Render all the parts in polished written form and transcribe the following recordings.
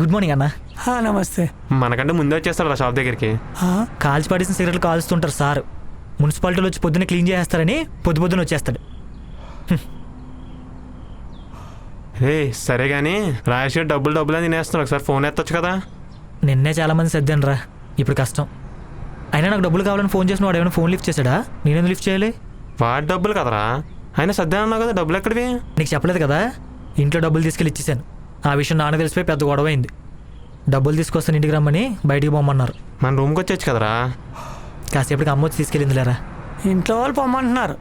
Good morning అన్న. నమస్తే. మనకంటే ముందే వచ్చేస్తాడు షాప్ దగ్గరికి. కాల్చి పడేసిన సిగరెట్లు కాల్స్తుంటారు సార్. మున్సిపాలిటీలో వచ్చి పొద్దున్న క్లీన్ చేస్తారని పొద్దున వచ్చేస్తాడు. సరే కానీ రాజేష్ డబ్బులు అని తినేస్తున్నాడు. ఒకసారి ఫోన్ ఎత్తొచ్చు కదా. నిన్నే చాలా మంది సర్దాను రా, ఇప్పుడు కష్టం. అయినా నాకు డబ్బులు కావాలని ఫోన్ చేసిన వాడు ఏమైనా ఫోన్ లిఫ్ట్ చేశాడా? నేనేందుకు లిఫ్ట్ చేయాలి? వాడి డబ్బులు కదరా, అయినా సర్దాను అన్నావు కదా, డబ్బులు ఎక్కడివి? నీకు చెప్పలేదు కదా, ఇంట్లో డబ్బులు తీసుకెళ్ళి ఇచ్చేసాను. ఆ విషయం నాన్న తెలిసిపోయి పెద్ద గొడవ అయింది. డబ్బులు తీసుకొస్తాను ఇంటికి రమ్మని బయటికి పోమన్నారు. మన రూమ్కి వచ్చేచ్చు కదరా. కాసేపటికి అమ్మ వచ్చి తీసుకెళ్ళిందిలేరా. ఇంట్లో వాళ్ళు పొమ్మంటున్నారు,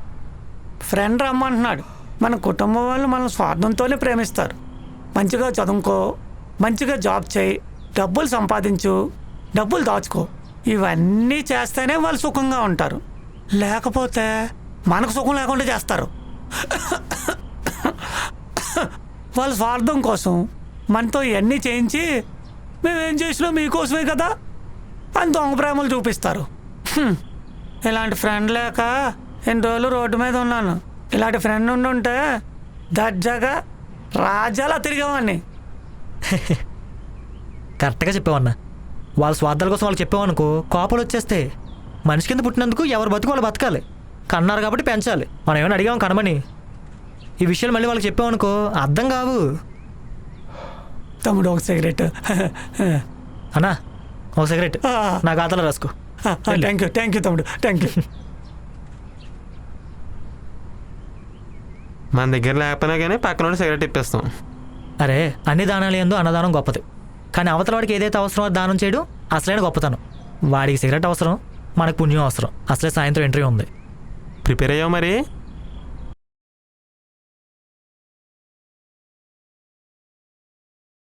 ఫ్రెండ్ రమ్మంటున్నాడు. మన కుటుంబం వాళ్ళు మన స్వార్థంతోనే ప్రేమిస్తారు. మంచిగా చదువుకో, మంచిగా జాబ్ చేయి, డబ్బులు సంపాదించు, డబ్బులు దాచుకో. ఇవన్నీ చేస్తేనే వాళ్ళు సుఖంగా ఉంటారు. లేకపోతే మనకు సుఖం లేకుండా చేస్తారు. వాళ్ళ స్వార్థం కోసం మనతో ఇవన్నీ చేయించి మేమేం చేసినా మీకోసమే కదా అని దొంగ ప్రేమలు చూపిస్తారు. ఇలాంటి ఫ్రెండ్ లేక ఎన్ని రోజులు రోడ్డు మీద ఉన్నాను. ఇలాంటి ఫ్రెండ్ ఉండుంటే దర్జాగా రాజాలా తిరిగేవాడిని. కరెక్ట్గా చెప్పావన్నా. వాళ్ళ స్వార్థాల కోసం వాళ్ళు చెప్పామనుకో కోపాలు వచ్చేస్తే. మనిషి కింద పుట్టినందుకు ఎవరు బతుకు వాళ్ళు బతకాలి. కన్నారు కాబట్టి పెంచాలి. మనం ఏమైనా అడిగాం కనమని. ఈ విషయాలు మళ్ళీ వాళ్ళకి చెప్పామనుకో అర్థం కావు. తమ్ముడు ఒక సిగరెట్. అన్నా ఒక సిగరెట్ నా ఖాతాలో రాసుకో. థ్యాంక్ యూ తమ్ముడు, థ్యాంక్ యూ. మన దగ్గర లేకపోయినా కానీ పక్కన సిగరెట్ ఇప్పిస్తాం. అరే అన్ని దానాలు ఏందో అన్నదానం గొప్పది. కానీ అవతల వాడికి ఏదైతే అవసరమో దానం చేయడం అసలైన గొప్పతనం. వాడికి సిగరెట్ అవసరం, మనకు పుణ్యం అవసరం. అసలే సాయంత్రం ఎంట్రీ ఉంది. ప్రిపేర్ అయ్యావు మరి?